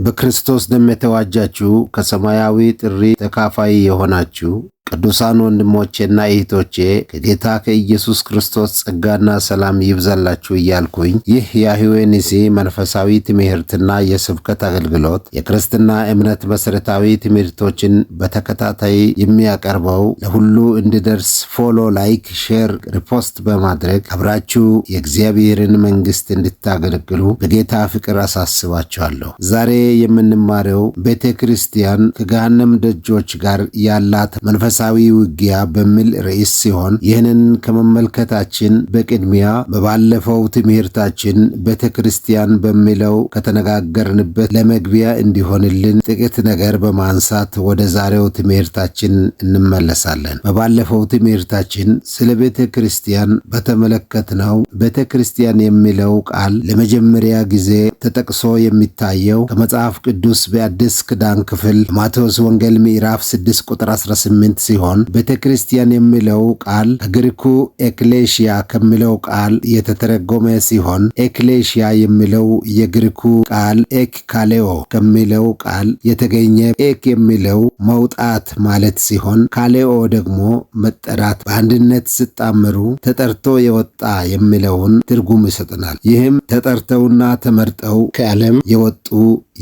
በክርስቶስ ደም የተዋጃችሁ ከሰማያዊ ጥሪ ተካፋይ የሆናችሁ ቅዱሳን ወንድሞቼና እህቶቼ ከጌታ ከኢየሱስ ክርስቶስ ጸጋና ሰላም ይብዛላችሁ እያልኩኝ ይህ የያህዌ ንሲ መንፈሳዊ ትምህርትና የስብከት አገልግሎት የክርስትና እምነት መሰረታዊ ትምህርቶችን በተከታታይ የሚያቀርበው ለሁሉ እንዲደርስ ፎሎ፣ ላይክ፣ ሼር፣ ሪፖስት በማድረግ አብራችሁ የእግዚአብሔርን መንግስት እንድታገለግሉ በጌታ ፍቅር አሳስባችኋለሁ። ዛሬ የምንማረው ቤተ ክርስቲያን ከገሃነም ደጆች ጋር ያላት መንፈሳዊ ውጊያ በሚል ርዕስ ሲሆን ይህንን ከመመልከታችን በቅድሚያ በባለፈው ትምህርታችን ቤተ ክርስቲያን በሚለው ከተነጋገርንበት ለመግቢያ እንዲሆንልን ጥቂት ነገር በማንሳት ወደ ዛሬው ትምህርታችን እንመለሳለን። በባለፈው ትምህርታችን ስለ ቤተ ክርስቲያን በተመለከትነው ቤተ ክርስቲያን የሚለው ቃል ለመጀመሪያ ጊዜ ተጠቅሶ የሚታየው ከመጽሐፍ ቅዱስ በአዲስ ኪዳን ክፍል ማቴዎስ ወንጌል ምዕራፍ 6 ቁጥር 18 ሲሆን ቤተክርስቲያን የሚለው ቃል ከግሪኩ ኤክሌሽያ ከሚለው ቃል የተተረጎመ ሲሆን ኤክሌሽያ የሚለው የግሪኩ ቃል ኤክካሌዮ ከሚለው ቃል የተገኘ ኤክ የሚለው መውጣት ማለት ሲሆን ካሌኦ ደግሞ መጠራት፣ በአንድነት ሲጣመሩ ተጠርቶ የወጣ የሚለውን ትርጉም ይሰጠናል። ይህም ተጠርተውና ተመርጠው ከዓለም የወጡ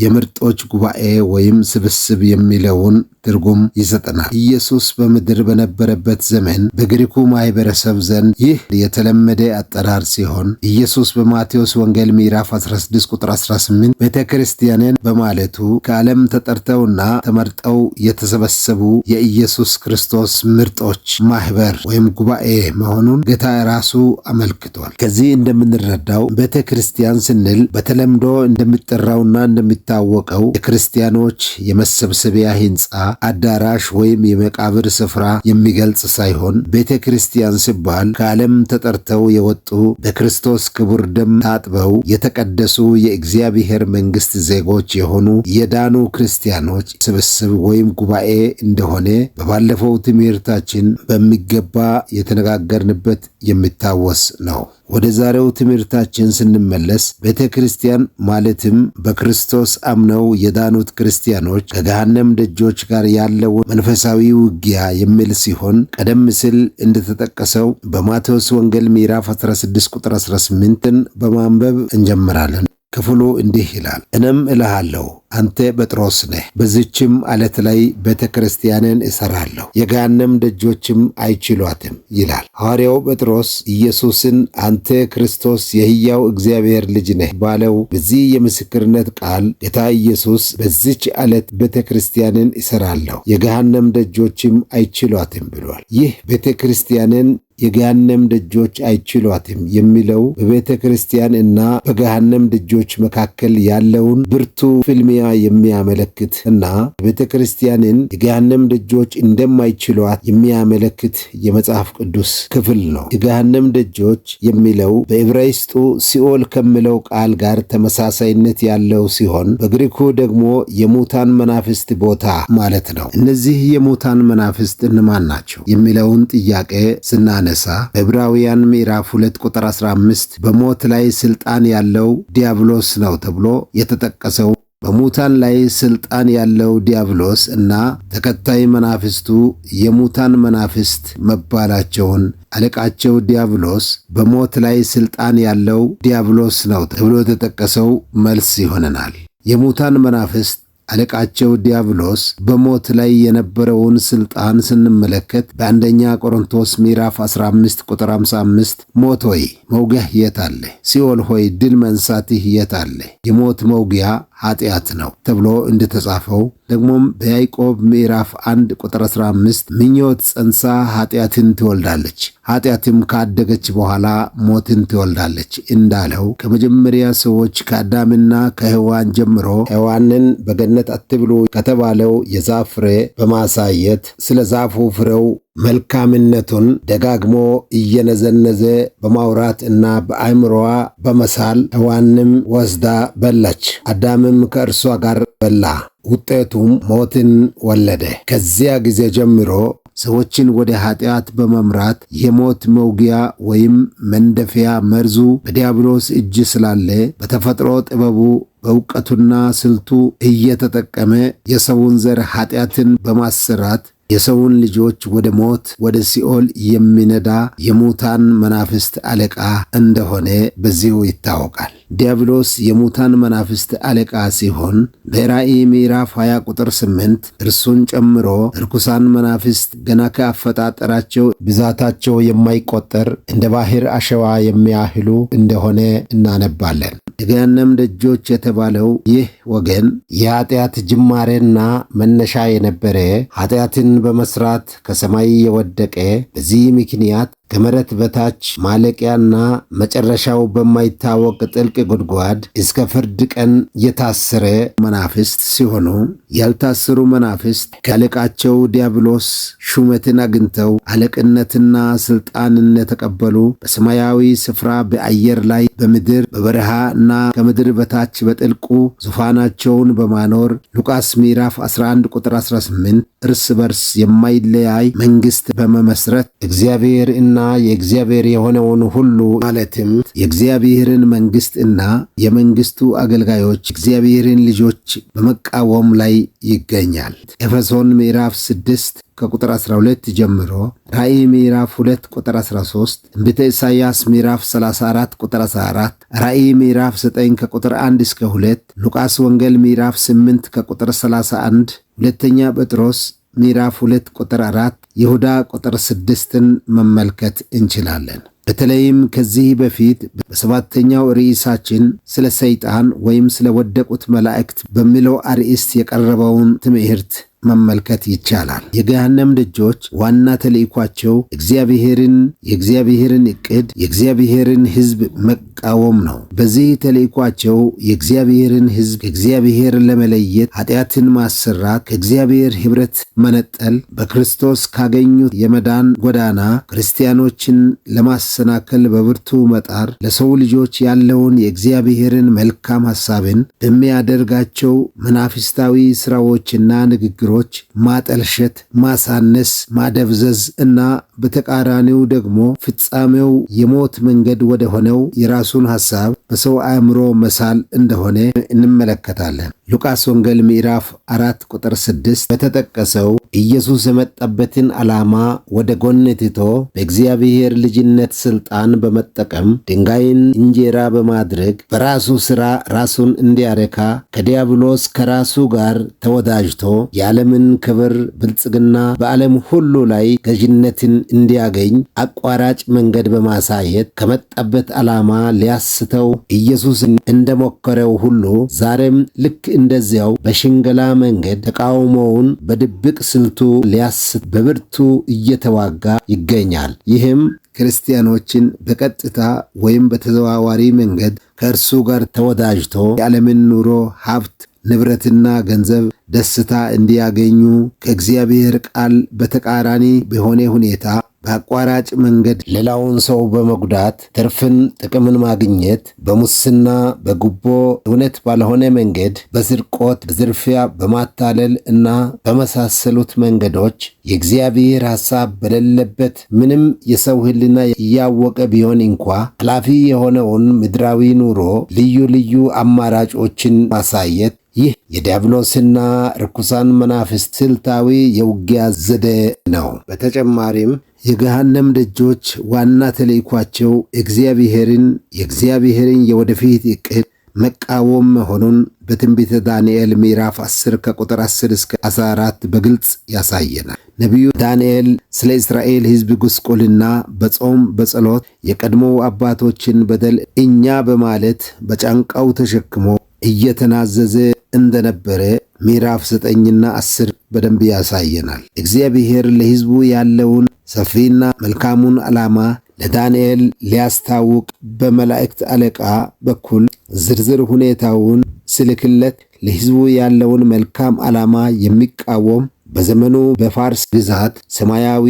የምርጦች ጉባኤ ወይም ስብስብ የሚለውን ትርጉም ይሰጠናል። ኢየሱስ በምድር በነበረበት ዘመን በግሪኩ ማህበረሰብ ዘንድ ይህ የተለመደ አጠራር ሲሆን ኢየሱስ በማቴዎስ ወንጌል ምዕራፍ 16 ቁጥር 18 ቤተክርስቲያንን በማለቱ ከዓለም ተጠርተውና ተመርጠው የተሰበሰቡ የኢየሱስ ክርስቶስ ምርጦች ማህበር ወይም ጉባኤ መሆኑን ጌታ ራሱ አመልክቷል። ከዚህ እንደምንረዳው ቤተክርስቲያን ስንል በተለምዶ እንደሚጠራውና እንደሚታወቀው የክርስቲያኖች የመሰብሰቢያ ህንፃ፣ አዳራሽ ወይም የመቃብር ስፍራ የሚገልጽ ሳይሆን ቤተ ክርስቲያን ሲባል ከዓለም ተጠርተው የወጡ በክርስቶስ ክቡር ደም ታጥበው የተቀደሱ የእግዚአብሔር መንግስት ዜጎች የሆኑ የዳኑ ክርስቲያኖች ስብስብ ወይም ጉባኤ እንደሆነ በባለፈው ትምህርታችን በሚገባ የተነጋገርንበት የሚታወስ ነው። ወደ ዛሬው ትምህርታችን ስንመለስ ቤተ ክርስቲያን ማለትም በክርስቶስ አምነው የዳኑት ክርስቲያኖች ከገሃነም ደጆች ጋር ያለው መንፈሳዊ ውጊያ የሚል ሲሆን ቀደም ሲል እንደተጠቀሰው በማቴዎስ ወንጌል ምዕራፍ 16 ቁጥር 18ን በማንበብ እንጀምራለን። ክፍሉ እንዲህ ይላል፣ እኔም እልሃለሁ አንተ ጴጥሮስ ነህ፣ በዚችም ዓለት ላይ ቤተ ክርስቲያንን እሰራለሁ፣ የገሃነም ደጆችም አይችሏትም ይላል። ሐዋርያው ጴጥሮስ ኢየሱስን አንተ ክርስቶስ የሕያው እግዚአብሔር ልጅ ነህ ባለው በዚህ የምስክርነት ቃል ጌታ ኢየሱስ በዚች ዓለት ቤተ ክርስቲያንን እሰራለሁ፣ የገሃነም ደጆችም አይችሏትም ብሏል። ይህ ቤተ ክርስቲያንን የገሃነም ደጆች አይችሏትም የሚለው በቤተ ክርስቲያን እና በገሃነም ደጆች መካከል ያለውን ብርቱ ፍልሚያ የሚያመለክት እና ቤተ ክርስቲያንን የገሃነም ደጆች እንደማይችሏት የሚያመለክት የመጽሐፍ ቅዱስ ክፍል ነው። የገሃነም ደጆች የሚለው በዕብራይስጡ ሲኦል ከሚለው ቃል ጋር ተመሳሳይነት ያለው ሲሆን በግሪኩ ደግሞ የሙታን መናፍስት ቦታ ማለት ነው። እነዚህ የሙታን መናፍስት እነማን ናቸው የሚለውን ጥያቄ ስናነሳ ዕብራውያን ምዕራፍ 2 ቁጥር 15 በሞት ላይ ስልጣን ያለው ዲያብሎስ ነው ተብሎ የተጠቀሰው በሙታን ላይ ስልጣን ያለው ዲያብሎስ እና ተከታይ መናፍስቱ የሙታን መናፍስት መባላቸውን አለቃቸው ዲያብሎስ በሞት ላይ ስልጣን ያለው ዲያብሎስ ነው ተብሎ የተጠቀሰው መልስ ይሆነናል። የሙታን መናፍስት አለቃቸው ዲያብሎስ በሞት ላይ የነበረውን ስልጣን ስንመለከት በአንደኛ ቆሮንቶስ ምዕራፍ 15 ቁጥር 55 ሞት ሆይ መውጊያህ የት አለ? ሲኦል ሆይ ድል መንሳትህ የት አለ? የሞት መውጊያ ኃጢአት ነው ተብሎ እንደተጻፈው ደግሞም በያዕቆብ ምዕራፍ 1 ቁጥር 15 ምኞት ጸንሳ ኃጢአትን ትወልዳለች፣ ኃጢአትም ካደገች በኋላ ሞትን ትወልዳለች እንዳለው ከመጀመሪያ ሰዎች ከአዳምና ከሔዋን ጀምሮ ሔዋንን በገነት አትብሉ ከተባለው የዛፍ ፍሬ በማሳየት ስለ ዛፉ ፍሬው መልካምነቱን ደጋግሞ እየነዘነዘ በማውራት እና በአእምሮዋ በመሳል ሔዋንም ወስዳ በላች። አዳምም ከእርሷ ጋር በላ፣ ውጤቱም ሞትን ወለደ። ከዚያ ጊዜ ጀምሮ ሰዎችን ወደ ኃጢአት በመምራት የሞት መውጊያ ወይም መንደፊያ መርዙ በዲያብሎስ እጅ ስላለ በተፈጥሮ ጥበቡ በእውቀቱና ስልቱ እየተጠቀመ የሰውን ዘር ኃጢአትን በማሰራት የሰውን ልጆች ወደ ሞት ወደ ሲኦል የሚነዳ የሙታን መናፍስት አለቃ እንደሆነ በዚሁ ይታወቃል። ዲያብሎስ የሙታን መናፍስት አለቃ ሲሆን በራእይ ምዕራፍ 20 ቁጥር 8 እርሱን ጨምሮ ርኩሳን መናፍስት ገና ከአፈጣጠራቸው ብዛታቸው የማይቆጠር እንደ ባህር አሸዋ የሚያህሉ እንደሆነ እናነባለን። የገሃነም ደጆች የተባለው ይህ ወገን የኃጢአት ጅማሬና መነሻ የነበረ ኃጢአትን በመስራት ከሰማይ የወደቀ በዚህ ምክንያት ከመሬት በታች ማለቂያና መጨረሻው በማይታወቅ ጥልቅ ጉድጓድ እስከ ፍርድ ቀን የታሰረ መናፍስት ሲሆኑ ያልታሰሩ መናፍስት ከአለቃቸው ዲያብሎስ ሹመትን አግኝተው አለቅነትና ስልጣንን የተቀበሉ በሰማያዊ ስፍራ በአየር ላይ በምድር በበረሃ እና ከምድር በታች በጥልቁ ዙፋናቸውን በማኖር ሉቃስ ምዕራፍ 11 ቁጥር 18 እርስ በርስ የማይለያይ መንግስት በመመስረት እግዚአብሔር እና የእግዚአብሔር የሆነውን ሁሉ ማለትም የእግዚአብሔርን መንግስት እና የመንግስቱ አገልጋዮች እግዚአብሔርን ልጆች በመቃወም ላይ ይገኛል። ኤፌሶን ምዕራፍ 6 ከቁጥር 12 ጀምሮ፣ ራእይ ምዕራፍ 2 ቁጥር 13፣ ትንቢተ ኢሳይያስ ምዕራፍ 34 ቁጥር 14፣ ራእይ ምዕራፍ 9 ከቁጥር 1 እስከ 2፣ ሉቃስ ወንጌል ምዕራፍ 8 ከቁጥር 31፣ ሁለተኛ ጴጥሮስ ምዕራፍ 2 ቁጥር 4፣ ይሁዳ ቁጥር 6ን መመልከት እንችላለን። በተለይም ከዚህ በፊት በሰባተኛው ርዕሳችን ስለ ሰይጣን ወይም ስለ ወደቁት መላእክት በሚለው አርዕስት የቀረበውን ትምህርት መመልከት ይቻላል። የገሃነም ደጆች ዋና ተልእኳቸው የእግዚአብሔርን ዕቅድ፣ የእግዚአብሔርን ሕዝብ መቃወም ነው። በዚህ ተልእኳቸው የእግዚአብሔርን ሕዝብ ከእግዚአብሔር ለመለየት ኃጢአትን ማሰራት፣ ከእግዚአብሔር ኅብረት መነጠል፣ በክርስቶስ ካገኙት የመዳን ጎዳና ክርስቲያኖችን ለማሰናከል በብርቱ መጣር፣ ለሰው ልጆች ያለውን የእግዚአብሔርን መልካም ሐሳብን በሚያደርጋቸው መናፍስታዊ ሥራዎችና ንግግሮች ማጠልሸት፣ ማሳነስ፣ ማደብዘዝ እና በተቃራኒው ደግሞ ፍጻሜው የሞት መንገድ ወደ ሆነው የራሱን ሐሳብ በሰው አእምሮ መሳል እንደሆነ እንመለከታለን። ሉቃስ ወንጌል ምዕራፍ 4 ቁጥር 6 በተጠቀሰው ኢየሱስ የመጣበትን ዓላማ ወደ ጎን ትቶ በእግዚአብሔር ልጅነት ሥልጣን በመጠቀም ድንጋይን እንጀራ በማድረግ በራሱ ሥራ ራሱን እንዲያረካ ከዲያብሎስ ከራሱ ጋር ተወዳጅቶ የዓለምን ክብር፣ ብልጽግና በዓለም ሁሉ ላይ ገዥነትን እንዲያገኝ አቋራጭ መንገድ በማሳየት ከመጣበት ዓላማ ሊያስተው ኢየሱስ እንደሞከረው ሁሉ ዛሬም ልክ እንደዚያው በሽንገላ መንገድ ተቃውሞውን በድብቅ ስልቱ ሊያስት በብርቱ እየተዋጋ ይገኛል። ይህም ክርስቲያኖችን በቀጥታ ወይም በተዘዋዋሪ መንገድ ከእርሱ ጋር ተወዳጅቶ የዓለምን ኑሮ፣ ሀብት፣ ንብረትና ገንዘብ፣ ደስታ እንዲያገኙ ከእግዚአብሔር ቃል በተቃራኒ በሆነ ሁኔታ በአቋራጭ መንገድ ሌላውን ሰው በመጉዳት ትርፍን፣ ጥቅምን ማግኘት፣ በሙስና፣ በጉቦ፣ እውነት ባልሆነ መንገድ፣ በስርቆት፣ በዝርፊያ፣ በማታለል እና በመሳሰሉት መንገዶች የእግዚአብሔር ሐሳብ በሌለበት ምንም የሰው ሕሊና እያወቀ ቢሆን እንኳ ኃላፊ የሆነውን ምድራዊ ኑሮ ልዩ ልዩ አማራጮችን ማሳየት ይህ የዲያብሎስና ርኩሳን መናፍስት ስልታዊ የውጊያ ዘዴ ነው። በተጨማሪም የገሃነም ደጆች ዋና ተልእኳቸው የእግዚአብሔርን የወደፊት ዕቅድ መቃወም መሆኑን በትንቢተ ዳንኤል ምዕራፍ 10 ከቁጥር 10 እስከ 14 በግልጽ ያሳየናል። ነቢዩ ዳንኤል ስለ እስራኤል ሕዝብ ጉስቁልና በጾም በጸሎት የቀድሞ አባቶችን በደል እኛ በማለት በጫንቃው ተሸክሞ እየተናዘዘ እንደነበረ ምዕራፍ 9ና 10 በደንብ ያሳየናል። እግዚአብሔር ለሕዝቡ ያለውን ሰፊና መልካሙን ዓላማ ለዳንኤል ሊያስታውቅ በመላእክት አለቃ በኩል ዝርዝር ሁኔታውን ስልክለት ለሕዝቡ ያለውን መልካም ዓላማ የሚቃወም በዘመኑ በፋርስ ግዛት ሰማያዊ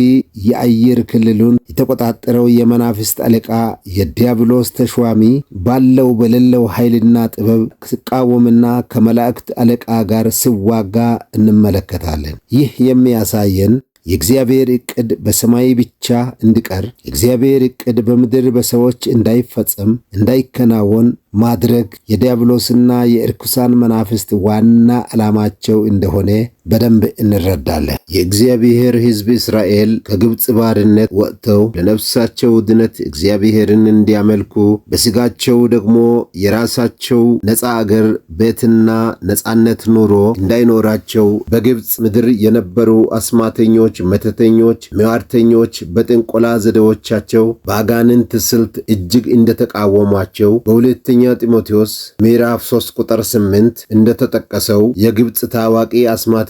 የአየር ክልሉን የተቆጣጠረው የመናፍስት አለቃ የዲያብሎስ ተሿሚ ባለው በሌለው ኃይልና ጥበብ ሲቃወምና ከመላእክት አለቃ ጋር ሲዋጋ እንመለከታለን። ይህ የሚያሳየን የእግዚአብሔር ዕቅድ በሰማይ ብቻ እንዲቀር፣ የእግዚአብሔር ዕቅድ በምድር በሰዎች እንዳይፈጸም እንዳይከናወን ማድረግ የዲያብሎስና የርኩሳን መናፍስት ዋና ዓላማቸው እንደሆነ በደንብ እንረዳለን። የእግዚአብሔር ሕዝብ እስራኤል ከግብፅ ባርነት ወጥተው ለነፍሳቸው ድነት እግዚአብሔርን እንዲያመልኩ በሥጋቸው ደግሞ የራሳቸው ነፃ አገር ቤትና ነፃነት ኑሮ እንዳይኖራቸው በግብፅ ምድር የነበሩ አስማተኞች፣ መተተኞች፣ መዋርተኞች በጥንቆላ ዘዴዎቻቸው በአጋንንት ስልት እጅግ እንደተቃወሟቸው በሁለተኛ ጢሞቴዎስ ምዕራፍ 3 ቁጥር 8 እንደተጠቀሰው የግብፅ ታዋቂ አስማተኞችና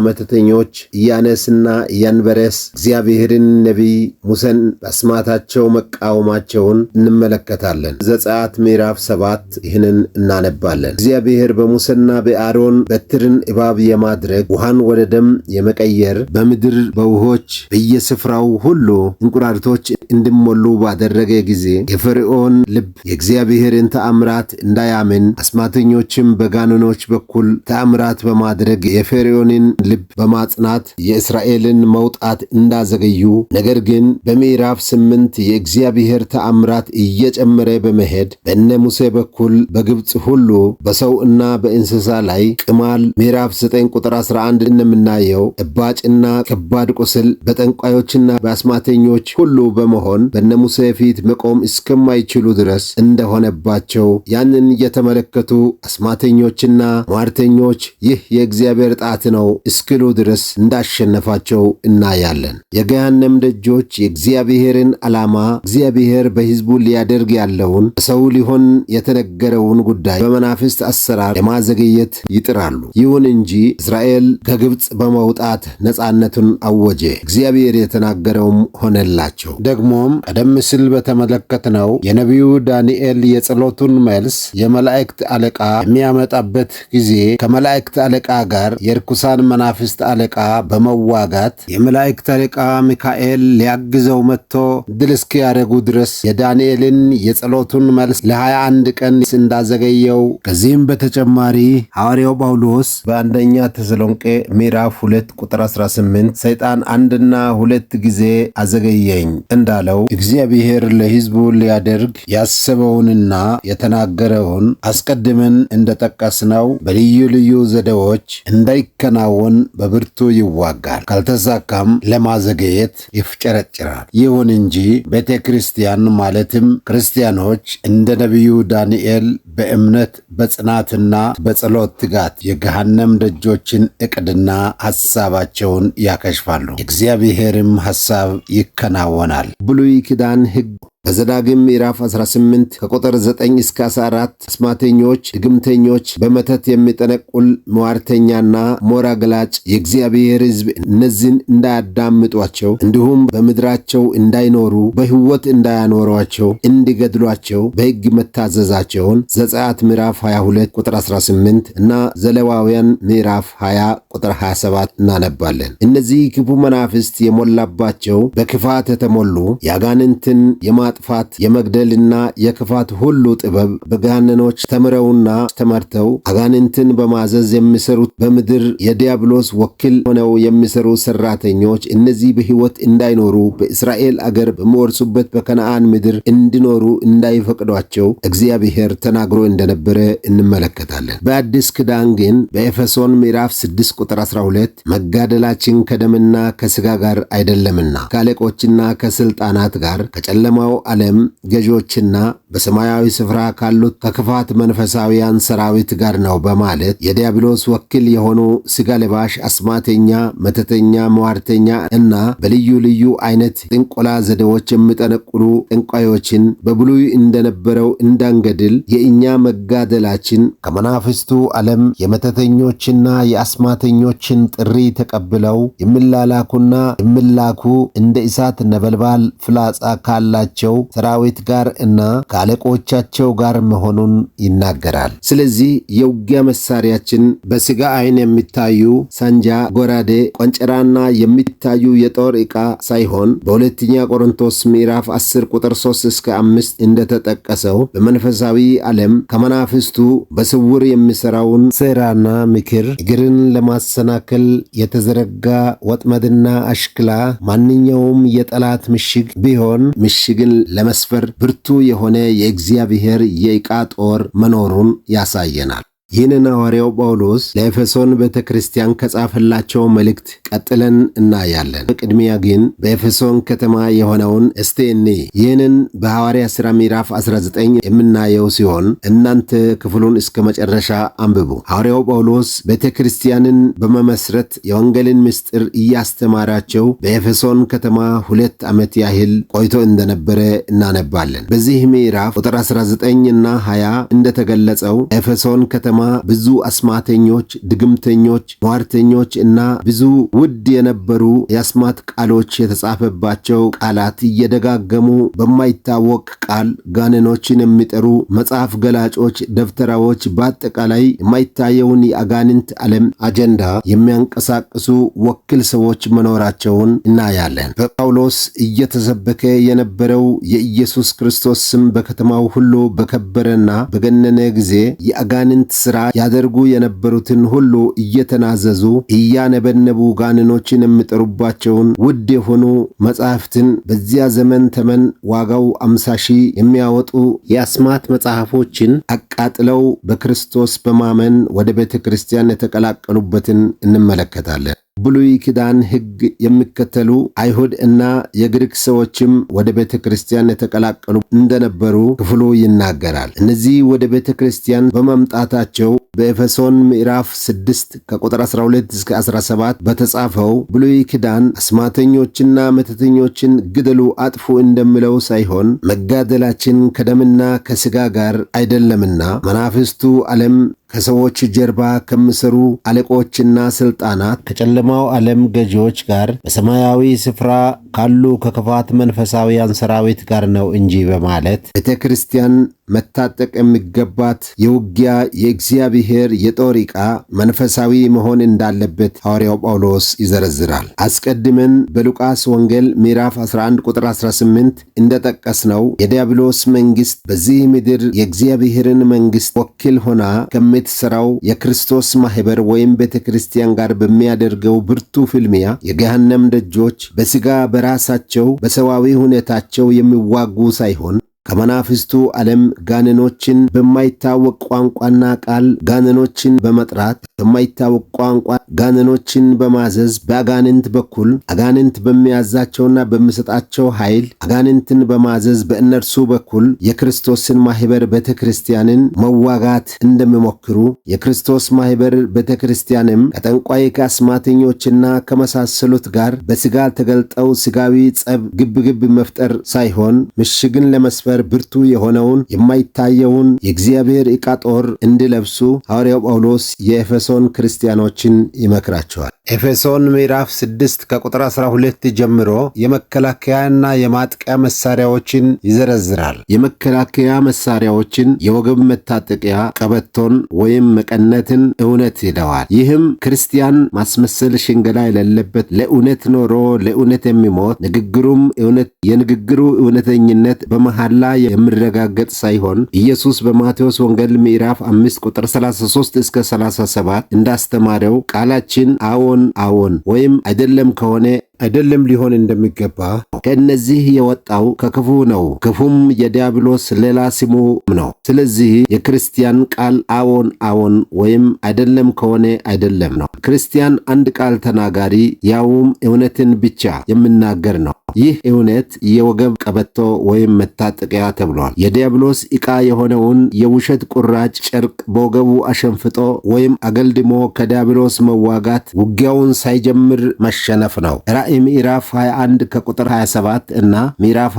መተተኞች ኢያኔስና ኢያንበሬስ እግዚአብሔርን ነቢይ ሙሴን በአስማታቸው መቃወማቸውን እንመለከታለን። ዘጸአት ምዕራፍ 7 ይህንን እናነባለን። እግዚአብሔር በሙሴና በአሮን በትርን እባብ የማድረግ ውሃን ወደ ደም የመቀየር በምድር በውሆች በየስፍራው ሁሉ እንቁራሪቶች እንዲሞሉ ባደረገ ጊዜ የፈርዖን ልብ የእግዚአብሔርን ተአምራት እንዳያምን አስማተኞችም በጋነኖች በኩል ተአምራት በማድረግ የፈርዖንን ልብ በማጽናት የእስራኤልን መውጣት እንዳዘገዩ፣ ነገር ግን በምዕራፍ 8 የእግዚአብሔር ተአምራት እየጨመረ በመሄድ በእነ ሙሴ በኩል በግብፅ ሁሉ በሰው እና በእንስሳ ላይ ቅማል ምዕራፍ 9 ቁጥር 11 እንደምናየው እባጭና ከባድ ቁስል በጠንቋዮችና በአስማተኞች ሁሉ በመሆን በእነ ሙሴ ፊት መቆም እስከማይችሉ ድረስ እንደሆነባቸው ያንን የተመለከቱ አስማተኞችና ሟርተኞች ይህ የእግዚአብሔር ጣት ነው እስክሉ ድረስ እንዳሸነፋቸው እናያለን። የገሃነም ደጆች የእግዚአብሔርን ዓላማ እግዚአብሔር በሕዝቡ ሊያደርግ ያለውን ሰው ሊሆን የተነገረውን ጉዳይ በመናፍስት አሰራር ለማዘግየት ይጥራሉ። ይሁን እንጂ እስራኤል ከግብፅ በመውጣት ነፃነቱን አወጀ። እግዚአብሔር የተናገረውም ሆነላቸው። ደግሞም ቀደም ሲል በተመለከትነው የነቢዩ ዳንኤል የጸሎቱን መልስ የመላእክት አለቃ የሚያመጣበት ጊዜ ከመላእክት አለቃ ጋር የርኩሳን መናፍስት አለቃ በመዋጋት የመላእክት አለቃ ሚካኤል ሊያግዘው መጥቶ ድል እስኪያደርጉ ድረስ የዳንኤልን የጸሎቱን መልስ ለ21 ቀን እንዳዘገየው፣ ከዚህም በተጨማሪ ሐዋርያው ጳውሎስ በአንደኛ ተሰሎንቄ ምዕራፍ 2 ቁጥር 18 ሰይጣን 1 እና 2 ጊዜ አዘገየኝ እንዳለው እግዚአብሔር ለሕዝቡ ሊያደርግ ያሰበውንና የተናገረውን አስቀድመን እንደጠቀስነው በልዩ ልዩ ዘዴዎች እንዳይከናወን በብርቱ ይዋጋል። ካልተሳካም ለማዘገየት ይፍጨረጭራል። ይሁን እንጂ ቤተ ክርስቲያን ማለትም ክርስቲያኖች እንደ ነቢዩ ዳንኤል በእምነት በጽናትና በጸሎት ትጋት የገሃነም ደጆችን ዕቅድና ሐሳባቸውን ያከሽፋሉ። የእግዚአብሔርም ሐሳብ ይከናወናል። ብሉይ ኪዳን ሕግ በዘዳግም ምዕራፍ 18 ከቁጥር 9 እስከ 14 አስማተኞች፣ ድግምተኞች፣ በመተት የሚጠነቁል መዋርተኛና ሞራ ገላጭ የእግዚአብሔር ሕዝብ እነዚህን እንዳያዳምጧቸው እንዲሁም በምድራቸው እንዳይኖሩ በሕይወት እንዳያኖሯቸው እንዲገድሏቸው በሕግ መታዘዛቸውን ዘጸአት ምዕራፍ 22 ቁጥር 18 እና ዘሌዋውያን ምዕራፍ 20 ቁጥር 27 እናነባለን። እነዚህ ክፉ መናፍስት የሞላባቸው በክፋት የተሞሉ የአጋንንትን የማጥፋት የመግደልና የክፋት ሁሉ ጥበብ በገሃነኖች ተምረውና ተመርተው አጋንንትን በማዘዝ የሚሰሩት በምድር የዲያብሎስ ወኪል ሆነው የሚሰሩ ሰራተኞች እነዚህ በሕይወት እንዳይኖሩ በእስራኤል አገር በሚወርሱበት በከነዓን ምድር እንዲኖሩ እንዳይፈቅዷቸው እግዚአብሔር ተናግሮ እንደነበረ እንመለከታለን። በአዲስ ኪዳን ግን በኤፌሶን ምዕራፍ 6 ቁጥር 12 መጋደላችን ከደምና ከሥጋ ጋር አይደለምና ከአለቆችና ከስልጣናት ጋር ከጨለማው ዓለም ገዢዎችና በሰማያዊ ስፍራ ካሉት ከክፋት መንፈሳውያን ሰራዊት ጋር ነው በማለት የዲያብሎስ ወኪል የሆኑ ሥጋ ለባሽ አስማተኛ፣ መተተኛ፣ መዋርተኛ እና በልዩ ልዩ አይነት ጥንቆላ ዘዴዎች የሚጠነቁሉ ጠንቋዮችን በብሉይ እንደነበረው እንዳንገድል የእኛ መጋደላችን ከመናፍስቱ ዓለም የመተተኞችና የአስማተኞችን ጥሪ ተቀብለው የሚላላኩና የሚላኩ እንደ እሳት ነበልባል ፍላጻ ካላቸው ሰራዊት ጋር እና ከአለቆቻቸው ጋር መሆኑን ይናገራል። ስለዚህ የውጊያ መሳሪያችን በሥጋ አይን የሚታዩ ሳንጃ፣ ጎራዴ፣ ቆንጨራና የሚታዩ የጦር ዕቃ ሳይሆን በሁለተኛ ቆሮንቶስ ምዕራፍ 10 ቁጥር 3 እስከ 5 እንደተጠቀሰው በመንፈሳዊ ዓለም ከመናፍስቱ በስውር የሚሰራውን ሴራና ምክር እግርን ለማሰናከል የተዘረጋ ወጥመድና አሽክላ ማንኛውም የጠላት ምሽግ ቢሆን ምሽግን ለመስፈር ብርቱ የሆነ የእግዚአብሔር የዕቃ ጦር መኖሩን ያሳየናል። ይህንን ሐዋርያው ጳውሎስ ለኤፌሶን ቤተ ክርስቲያን ከጻፈላቸው መልእክት ቀጥለን እናያለን። በቅድሚያ ግን በኤፌሶን ከተማ የሆነውን እስቲ እንይ። ይህንን በሐዋርያ ሥራ ምዕራፍ 19 የምናየው ሲሆን እናንተ ክፍሉን እስከ መጨረሻ አንብቡ። ሐዋርያው ጳውሎስ ቤተ ክርስቲያንን በመመስረት የወንጌልን ምስጢር እያስተማራቸው በኤፌሶን ከተማ 2 ዓመት ያህል ቆይቶ እንደነበረ እናነባለን። በዚህ ምዕራፍ ቁጥር 19 እና 20 እንደተገለጸው ኤፌሶን ከተማ ብዙ አስማተኞች፣ ድግምተኞች፣ ሟርተኞች እና ብዙ ውድ የነበሩ የአስማት ቃሎች የተጻፈባቸው ቃላት እየደጋገሙ በማይታወቅ ቃል ጋኔኖችን የሚጠሩ መጽሐፍ ገላጮች፣ ደብተራዎች፣ በአጠቃላይ የማይታየውን የአጋንንት ዓለም አጀንዳ የሚያንቀሳቅሱ ወኪል ሰዎች መኖራቸውን እናያለን። በጳውሎስ እየተሰበከ የነበረው የኢየሱስ ክርስቶስ ስም በከተማው ሁሉ በከበረና በገነነ ጊዜ የአጋንንት ሥራ ያደርጉ የነበሩትን ሁሉ እየተናዘዙ እያነበነቡ ጋኔኖችን የሚጠሩባቸውን ውድ የሆኑ መጻሕፍትን በዚያ ዘመን ተመን ዋጋው 50,000 የሚያወጡ የአስማት መጽሐፎችን አቃጥለው በክርስቶስ በማመን ወደ ቤተ ክርስቲያን የተቀላቀሉበትን እንመለከታለን። ብሉይ ኪዳን ሕግ የሚከተሉ አይሁድ እና የግሪክ ሰዎችም ወደ ቤተ ክርስቲያን የተቀላቀሉ እንደነበሩ ክፍሉ ይናገራል። እነዚህ ወደ ቤተ ክርስቲያን በመምጣታቸው በኤፌሶን ምዕራፍ 6 ከቁጥር 12 እስከ 17 በተጻፈው ብሉይ ኪዳን አስማተኞችና መተተኞችን ግደሉ፣ አጥፉ እንደሚለው ሳይሆን መጋደላችን ከደምና ከሥጋ ጋር አይደለምና መናፍስቱ ዓለም ከሰዎች ጀርባ ከሚሰሩ አለቆችና ሥልጣናት ከጨለማው ዓለም ገዢዎች ጋር በሰማያዊ ስፍራ ካሉ ከክፋት መንፈሳውያን ሰራዊት ጋር ነው እንጂ በማለት ቤተ ክርስቲያን መታጠቅ የሚገባት የውጊያ የእግዚአብሔር የጦር ዕቃ መንፈሳዊ መሆን እንዳለበት ሐዋርያው ጳውሎስ ይዘረዝራል። አስቀድመን በሉቃስ ወንጌል ምዕራፍ 11 ቁጥር 18 እንደጠቀስነው የዲያብሎስ መንግሥት በዚህ ምድር የእግዚአብሔርን መንግሥት ወኪል ሆና ከምትሠራው የክርስቶስ ማኅበር ወይም ቤተ ክርስቲያን ጋር በሚያደርገው ብርቱ ፍልሚያ የገሃነም ደጆች በሥጋ በራሳቸው በሰዋዊ ሁኔታቸው የሚዋጉ ሳይሆን ከመናፍስቱ ዓለም ጋኔኖችን በማይታወቅ ቋንቋና ቃል ጋኔኖችን በመጥራት በማይታወቅ ቋንቋ ጋኔኖችን በማዘዝ በአጋንንት በኩል አጋንንት በሚያዛቸውና በሚሰጣቸው ኃይል አጋንንትን በማዘዝ በእነርሱ በኩል የክርስቶስን ማኅበር ቤተ ክርስቲያንን መዋጋት እንደሚሞክሩ የክርስቶስ ማኅበር ቤተ ክርስቲያንም ከጠንቋይ ከአስማተኞችና ከመሳሰሉት ጋር በሥጋ ተገልጠው ሥጋዊ ጸብ ግብግብ መፍጠር ሳይሆን ምሽግን ለመስፈር ብርቱ የሆነውን የማይታየውን የእግዚአብሔር ዕቃ ጦር እንዲለብሱ ሐዋርያው ጳውሎስ የኤፌሶን ክርስቲያኖችን ይመክራቸዋል። ኤፌሶን ምዕራፍ 6 ከቁጥር 12 ጀምሮ የመከላከያና የማጥቂያ መሳሪያዎችን ይዘረዝራል። የመከላከያ መሳሪያዎችን የወገብ መታጠቂያ፣ ቀበቶን ወይም መቀነትን እውነት ይለዋል። ይህም ክርስቲያን ማስመሰል፣ ሽንገላ የሌለበት ለእውነት ኖሮ ለእውነት የሚሞት ንግግሩም እውነት የንግግሩ እውነተኝነት በመሐላ የሚረጋገጥ ሳይሆን ኢየሱስ በማቴዎስ ወንጌል ምዕራፍ 5 ቁጥር 33 እስከ 37 እንዳስተማረው ቃላችን አዎን አዎን ወይም አይደለም ከሆነ አይደለም ሊሆን እንደሚገባ ከእነዚህ የወጣው ከክፉ ነው፣ ክፉም የዲያብሎስ ሌላ ስሙ ነው። ስለዚህ የክርስቲያን ቃል አዎን አዎን ወይም አይደለም ከሆነ አይደለም ነው። ክርስቲያን አንድ ቃል ተናጋሪ ያውም እውነትን ብቻ የሚናገር ነው። ይህ እውነት የወገብ ቀበቶ ወይም መታጠቂያ ተብሏል። የዲያብሎስ ዕቃ የሆነውን የውሸት ቁራጭ ጨርቅ በወገቡ አሸንፍጦ ወይም አገልድሞ ከዲያብሎስ መዋጋት ውጊያውን ሳይጀምር መሸነፍ ነው። ራእይ ምዕራፍ 21 ከቁጥር 27 እና ምዕራፍ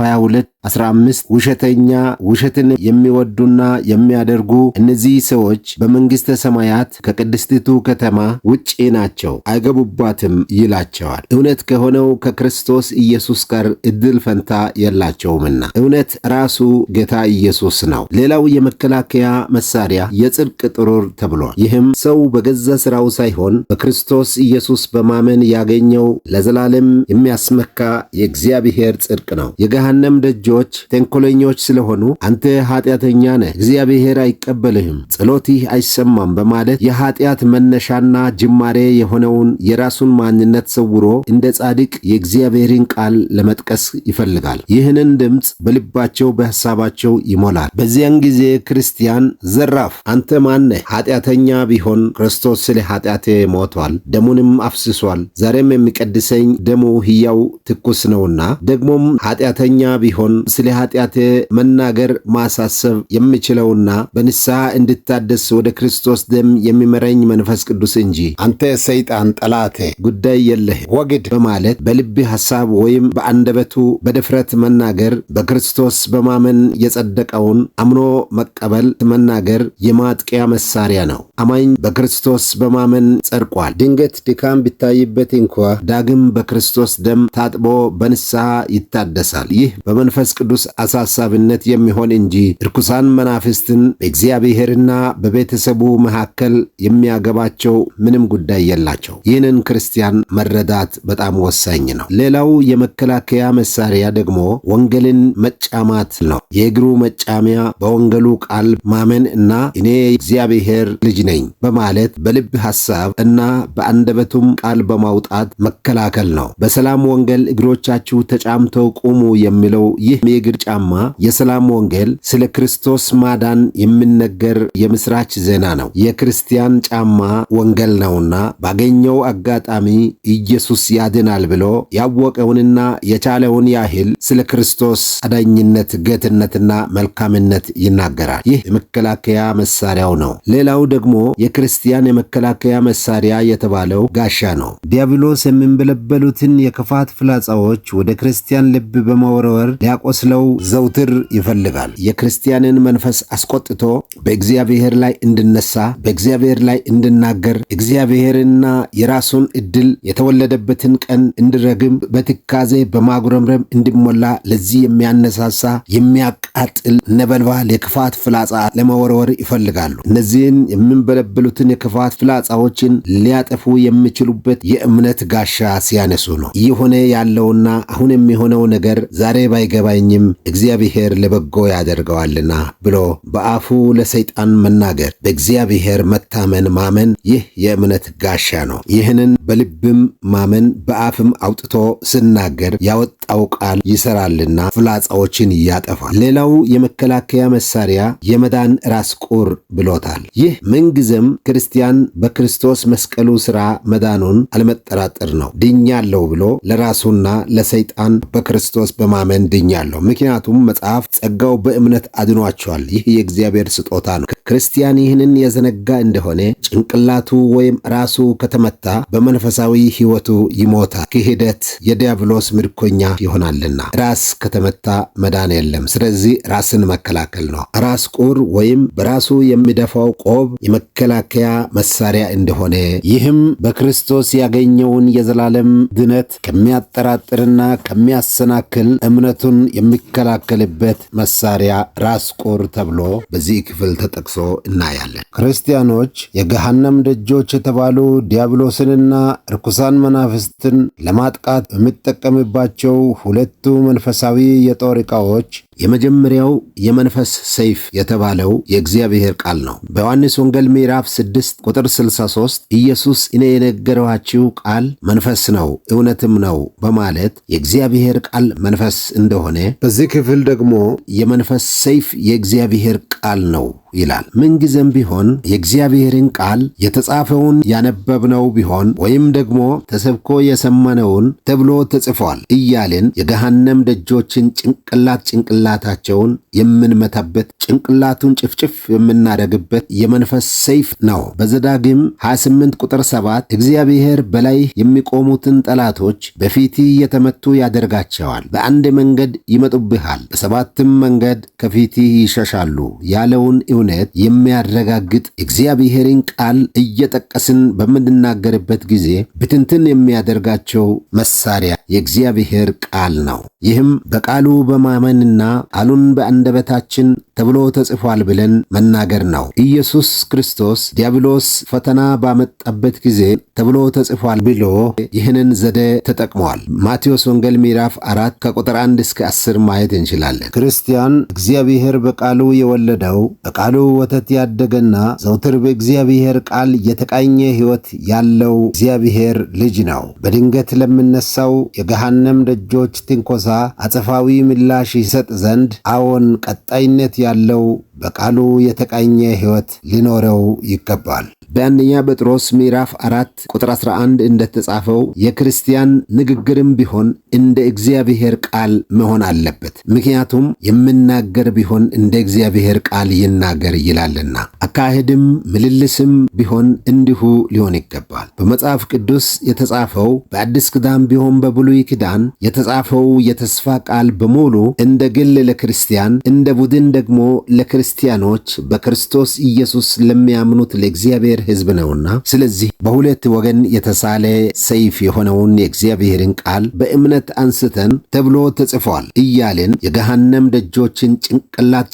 22:15 ውሸተኛ ውሸትን የሚወዱና የሚያደርጉ እነዚህ ሰዎች በመንግሥተ ሰማያት ከቅድስቲቱ ከተማ ውጪ ናቸው፣ አይገቡባትም ይላቸዋል። እውነት ከሆነው ከክርስቶስ ኢየሱስ ጋር እድል ፈንታ የላቸውምና እውነት ራሱ ጌታ ኢየሱስ ነው። ሌላው የመከላከያ መሳሪያ የጽድቅ ጥሩር ተብሏል። ይህም ሰው በገዛ ሥራው ሳይሆን በክርስቶስ ኢየሱስ በማመን ያገኘው ለዘላለም የሚያስመካ የእግዚአብሔር ጽድቅ ነው። የገሃነም ደጆች ልጆች ተንኮለኞች ስለሆኑ አንተ ኃጢአተኛ ነህ፣ እግዚአብሔር አይቀበልህም፣ ጸሎትህ አይሰማም በማለት የኃጢአት መነሻና ጅማሬ የሆነውን የራሱን ማንነት ሰውሮ እንደ ጻድቅ የእግዚአብሔርን ቃል ለመጥቀስ ይፈልጋል። ይህንን ድምፅ በልባቸው በሐሳባቸው ይሞላል። በዚያን ጊዜ ክርስቲያን ዘራፍ አንተ ማነህ? ኃጢአተኛ ቢሆን ክርስቶስ ስለ ኃጢአቴ ሞቷል፣ ደሙንም አፍስሷል። ዛሬም የሚቀድሰኝ ደሙ ሕያው ትኩስ ነውና ደግሞም ኃጢአተኛ ቢሆን ስለ ኃጢአቴ መናገር ማሳሰብ የሚችለውና በንስሐ እንድታደስ ወደ ክርስቶስ ደም የሚመረኝ መንፈስ ቅዱስ እንጂ አንተ ሰይጣን ጠላቴ ጉዳይ የለህ ወግድ በማለት በልብ ሐሳብ ወይም በአንደበቱ በድፍረት መናገር በክርስቶስ በማመን የጸደቀውን አምኖ መቀበል መናገር የማጥቂያ መሳሪያ ነው። አማኝ በክርስቶስ በማመን ጸድቋል። ድንገት ድካም ቢታይበት እንኳ ዳግም በክርስቶስ ደም ታጥቦ በንስሐ ይታደሳል። ይህ በመንፈስ ቅዱስ አሳሳቢነት የሚሆን እንጂ ርኩሳን መናፍስትን በእግዚአብሔርና በቤተሰቡ መካከል የሚያገባቸው ምንም ጉዳይ የላቸው። ይህንን ክርስቲያን መረዳት በጣም ወሳኝ ነው። ሌላው የመከላከያ መሳሪያ ደግሞ ወንጌልን መጫማት ነው። የእግሩ መጫሚያ በወንጌሉ ቃል ማመን እና እኔ እግዚአብሔር ልጅ ነኝ በማለት በልብ ሐሳብ እና በአንደበቱም ቃል በማውጣት መከላከል ነው። በሰላም ወንጌል እግሮቻችሁ ተጫምተው ቁሙ የሚለው ይህ የእግር ጫማ የሰላም ወንጌል ስለ ክርስቶስ ማዳን የሚነገር የምስራች ዜና ነው። የክርስቲያን ጫማ ወንጌል ነውና ባገኘው አጋጣሚ ኢየሱስ ያድናል ብሎ ያወቀውንና የቻለውን ያህል ስለ ክርስቶስ አዳኝነት፣ ጌትነትና መልካምነት ይናገራል። ይህ የመከላከያ መሳሪያው ነው። ሌላው ደግሞ የክርስቲያን የመከላከያ መሳሪያ የተባለው ጋሻ ነው። ዲያብሎስ የሚንበለበሉትን የክፋት ፍላጻዎች ወደ ክርስቲያን ልብ በመወርወር ሊያቆስለው ዘውትር ይፈልጋል። የክርስቲያንን መንፈስ አስቆጥቶ በእግዚአብሔር ላይ እንድነሳ፣ በእግዚአብሔር ላይ እንድናገር፣ እግዚአብሔርና የራሱን ዕድል የተወለደበትን ቀን እንዲረግም፣ በትካዜ በማጉረምረም እንዲሞላ ለዚህ የሚያነሳሳ የሚያቃጥል ነበልባል የክፋት ፍላጻ ለመወርወር ይፈልጋሉ። እነዚህን የሚንበለበሉትን የክፋት ፍላጻዎችን ሊያጠፉ የሚችሉበት የእምነት ጋሻ ሲያነሱ ነው። እየሆነ ያለውና አሁን የሚሆነው ነገር ዛሬ ባይገባኝም እግዚአብሔር ለበጎ ያደርገዋልና ብሎ በአፉ ለሰይጣን መናገር፣ በእግዚአብሔር መታመን ማመን፣ ይህ የእምነት ጋሻ ነው። ይህንን በልብም ማመን በአፍም አውጥቶ ስናገር ያወጣው ቃል ይሰራልና ፍላጻዎችን ያጠፋል። ሌላው የመከላከያ መሳሪያ የመዳን ራስ ቁር ብሎታል። ይህ ምንጊዜም ክርስቲያን በክርስቶስ መስቀሉ ሥራ መዳኑን አለመጠራጠር ነው። ድኛለሁ ብሎ ለራሱና ለሰይጣን በክርስቶስ በማመን ድኛለሁ። ምክንያቱም መጽሐፍ ጸጋው በእምነት አድኗቸዋል። ይህ የእግዚአብሔር ስጦታ ነው። ክርስቲያን ይህንን የዘነጋ እንደሆነ ጭንቅላቱ ወይም ራሱ ከተመታ በመንፈሳዊ ሕይወቱ ይሞታል። ክህደት የዲያብሎስ ምርኮኛ ይሆናልና ራስ ከተመታ መዳን የለም። ስለዚህ ራስን መከላከል ነው። ራስ ቁር ወይም በራሱ የሚደፋው ቆብ የመከላከያ መሳሪያ እንደሆነ ይህም በክርስቶስ ያገኘውን የዘላለም ድነት ከሚያጠራጥርና ከሚያሰናክል እምነቱን የሚከላከልበት መሳሪያ ራስ ቁር ተብሎ በዚህ ክፍል ተጠቅሶ እናያለን። ክርስቲያኖች የገሃነም ደጆች የተባሉ ዲያብሎስንና ርኩሳን መናፍስትን ለማጥቃት የሚጠቀምባቸው ሁለቱ መንፈሳዊ የጦር ዕቃዎች የመጀመሪያው የመንፈስ ሰይፍ የተባለው የእግዚአብሔር ቃል ነው። በዮሐንስ ወንጌል ምዕራፍ 6 ቁጥር 63 ኢየሱስ እኔ የነገርኋችሁ ቃል መንፈስ ነው እውነትም ነው በማለት የእግዚአብሔር ቃል መንፈስ እንደሆነ፣ በዚህ ክፍል ደግሞ የመንፈስ ሰይፍ የእግዚአብሔር ቃል ነው ይላል። ምንጊዜም ቢሆን የእግዚአብሔርን ቃል የተጻፈውን ያነበብነው ቢሆን ወይም ደግሞ ተሰብኮ የሰማነውን ተብሎ ተጽፏል እያልን የገሃነም ደጆችን ጭንቅላታቸውን የምንመታበት ጭንቅላቱን ጭፍጭፍ የምናደርግበት የመንፈስ ሰይፍ ነው። በዘዳግም 28 ቁጥር 7 እግዚአብሔር በላይ የሚቆሙትን ጠላቶች በፊት የተመቱ ያደርጋቸዋል፣ በአንድ መንገድ ይመጡብሃል፣ በሰባትም መንገድ ከፊት ይሸሻሉ ያለውን እውነት የሚያረጋግጥ እግዚአብሔርን ቃል እየጠቀስን በምንናገርበት ጊዜ ብትንትን የሚያደርጋቸው መሳሪያ የእግዚአብሔር ቃል ነው። ይህም በቃሉ በማመንና ቃሉን በአንደበታችን ተብሎ ተጽፏል ብለን መናገር ነው። ኢየሱስ ክርስቶስ ዲያብሎስ ፈተና ባመጣበት ጊዜ ተብሎ ተጽፏል ብሎ ይህንን ዘዴ ተጠቅሟል። ማቴዎስ ወንጌል ምዕራፍ 4 ከቁጥር 1 እስከ 10 ማየት እንችላለን። ክርስቲያን እግዚአብሔር በቃሉ የወለደው በቃሉ ወተት ያደገና ዘውትር በእግዚአብሔር ቃል የተቃኘ ሕይወት ያለው እግዚአብሔር ልጅ ነው። በድንገት ለምነሳው የገሃነም ደጆች ትንኮሳ አጸፋዊ ምላሽ ይሰጥ ዘንድ አዎን ቀጣይነት ያለው በቃሉ የተቃኘ ሕይወት ሊኖረው ይገባል። በአንደኛ ጴጥሮስ ምዕራፍ 4 ቁጥር 11 እንደተጻፈው የክርስቲያን ንግግርም ቢሆን እንደ እግዚአብሔር ቃል መሆን አለበት። ምክንያቱም የምናገር ቢሆን እንደ እግዚአብሔር ቃል ይናገር ይላልና። አካሄድም ምልልስም ቢሆን እንዲሁ ሊሆን ይገባል። በመጽሐፍ ቅዱስ የተጻፈው በአዲስ ኪዳን ቢሆን በብሉይ ኪዳን የተጻፈው የተስፋ ቃል በሙሉ እንደ ግል ለክርስቲያን፣ እንደ ቡድን ደግሞ ለክርስቲያኖች በክርስቶስ ኢየሱስ ለሚያምኑት ለእግዚአብሔር ሕዝብ ነውና፣ ስለዚህ በሁለት ወገን የተሳለ ሰይፍ የሆነውን የእግዚአብሔርን ቃል በእምነት አንስተን ተብሎ ተጽፏል እያልን የገሃነም ደጆችን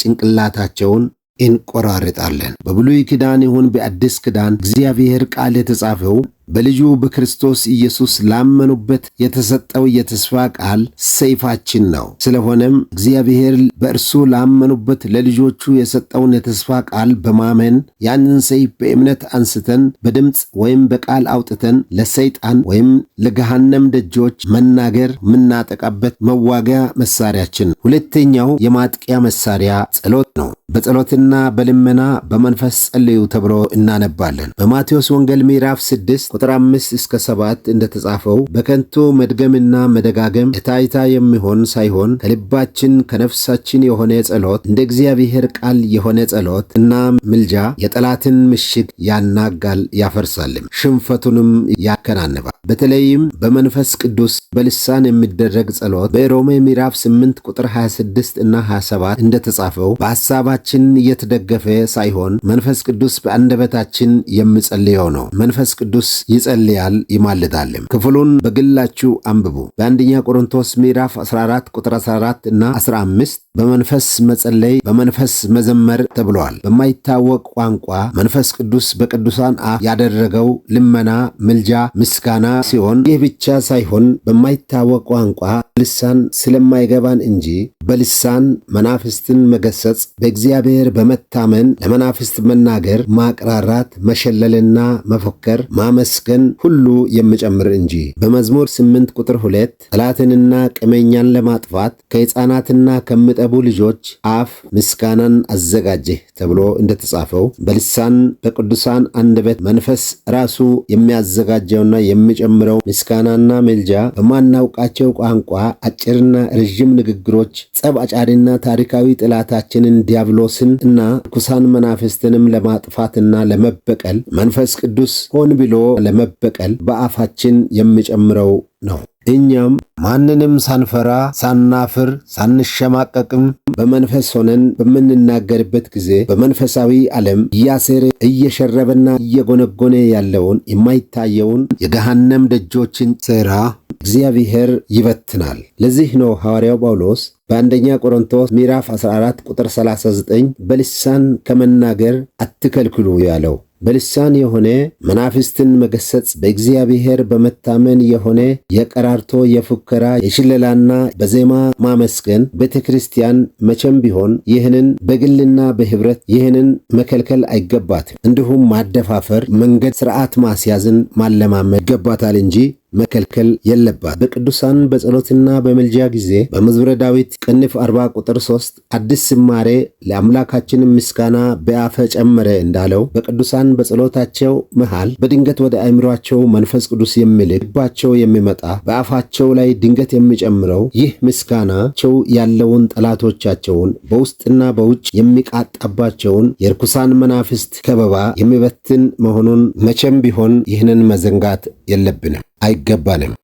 ጭንቅላታቸውን እንቆራርጣለን። በብሉይ ኪዳን ይሁን በአዲስ ኪዳን እግዚአብሔር ቃል የተጻፈው በልጁ በክርስቶስ ኢየሱስ ላመኑበት የተሰጠው የተስፋ ቃል ሰይፋችን ነው። ስለሆነም እግዚአብሔር በእርሱ ላመኑበት ለልጆቹ የሰጠውን የተስፋ ቃል በማመን ያንን ሰይፍ በእምነት አንስተን በድምፅ ወይም በቃል አውጥተን ለሰይጣን ወይም ለገሃነም ደጆች መናገር የምናጠቃበት መዋጊያ መሳሪያችን። ሁለተኛው የማጥቂያ መሳሪያ ጸሎት ነው። በጸሎትና በልመና በመንፈስ ጸልዩ ተብሎ እናነባለን። በማቴዎስ ወንጌል ምዕራፍ 6 ቁጥር 5 እስከ 7 እንደተጻፈው በከንቱ መድገምና መደጋገም ለታይታ የሚሆን ሳይሆን ከልባችን ከነፍሳችን የሆነ ጸሎት እንደ እግዚአብሔር ቃል የሆነ ጸሎት እና ምልጃ የጠላትን ምሽግ ያናጋል ያፈርሳልም፣ ሽንፈቱንም ያከናንባል። በተለይም በመንፈስ ቅዱስ በልሳን የሚደረግ ጸሎት በሮሜ ምዕራፍ 8 ቁጥር 26 እና 27 እንደተጻፈው በሐሳባችን እየተደገፈ ሳይሆን መንፈስ ቅዱስ በአንደበታችን የሚጸልየው ነው። መንፈስ ቅዱስ ይጸልያል ይማልዳልም። ክፍሉን በግላችሁ አንብቡ። በአንደኛ ቆሮንቶስ ምዕራፍ 14 ቁጥር 14 እና 15 በመንፈስ መጸለይ በመንፈስ መዘመር ተብሏል። በማይታወቅ ቋንቋ መንፈስ ቅዱስ በቅዱሳን አፍ ያደረገው ልመና፣ ምልጃ፣ ምስጋና ሲሆን ይህ ብቻ ሳይሆን በማይታወቅ ቋንቋ ልሳን ስለማይገባን እንጂ በልሳን መናፍስትን መገሰጽ፣ በእግዚአብሔር በመታመን ለመናፍስት መናገር፣ ማቅራራት፣ መሸለልና መፎከር፣ ማመስገን ሁሉ የሚጨምር እንጂ። በመዝሙር 8 ቁጥር 2 ጠላትንና ቀመኛን ለማጥፋት ከሕፃናትና ከሚጠቡ ልጆች አፍ ምስጋናን አዘጋጀህ ተብሎ እንደተጻፈው በልሳን በቅዱሳን አንደበት መንፈስ ራሱ የሚያዘጋጀውና የሚጨምረው ምስጋናና ምልጃ በማናውቃቸው ቋንቋ አጭርና ረዥም ንግግሮች ጸብ አጫሪና ታሪካዊ ጠላታችንን ዲያብሎስን እና ርኩሳን መናፍስትንም ለማጥፋትና ለመበቀል መንፈስ ቅዱስ ሆን ብሎ ለመበቀል በአፋችን የሚጨምረው ነው። እኛም ማንንም ሳንፈራ ሳናፍር ሳንሸማቀቅም በመንፈስ ሆነን በምንናገርበት ጊዜ በመንፈሳዊ ዓለም እያሴረ እየሸረበና እየጎነጎነ ያለውን የማይታየውን የገሃነም ደጆችን ሴራ እግዚአብሔር ይበትናል። ለዚህ ነው ሐዋርያው ጳውሎስ በአንደኛ ቆሮንቶስ ምዕራፍ 14 ቁጥር 39 በልሳን ከመናገር አትከልክሉ ያለው። በልሳን የሆነ መናፍስትን መገሰጽ በእግዚአብሔር በመታመን የሆነ የቀራርቶ የፉከራ የሽለላና በዜማ ማመስገን ቤተክርስቲያን መቼም ቢሆን ይህንን በግልና በህብረት ይህንን መከልከል አይገባትም። እንዲሁም ማደፋፈር፣ መንገድ ስርዓት ማስያዝን ማለማመድ ይገባታል እንጂ መከልከል የለባት። በቅዱሳን በጸሎትና በመልጃ ጊዜ በመዝሙረ ዳዊት ቅንፍ 40 ቁጥር 3 አዲስ ዝማሬ ለአምላካችን ምስጋና በአፈ ጨመረ እንዳለው በቅዱሳን በጸሎታቸው መሃል በድንገት ወደ አእምሯቸው መንፈስ ቅዱስ የሚልክ ልባቸው የሚመጣ በአፋቸው ላይ ድንገት የሚጨምረው ይህ ምስጋናቸው ያለውን ጠላቶቻቸውን በውስጥና በውጭ የሚቃጣባቸውን የርኩሳን መናፍስት ከበባ የሚበትን መሆኑን መቼም ቢሆን ይህንን መዘንጋት የለብንም አይገባንም።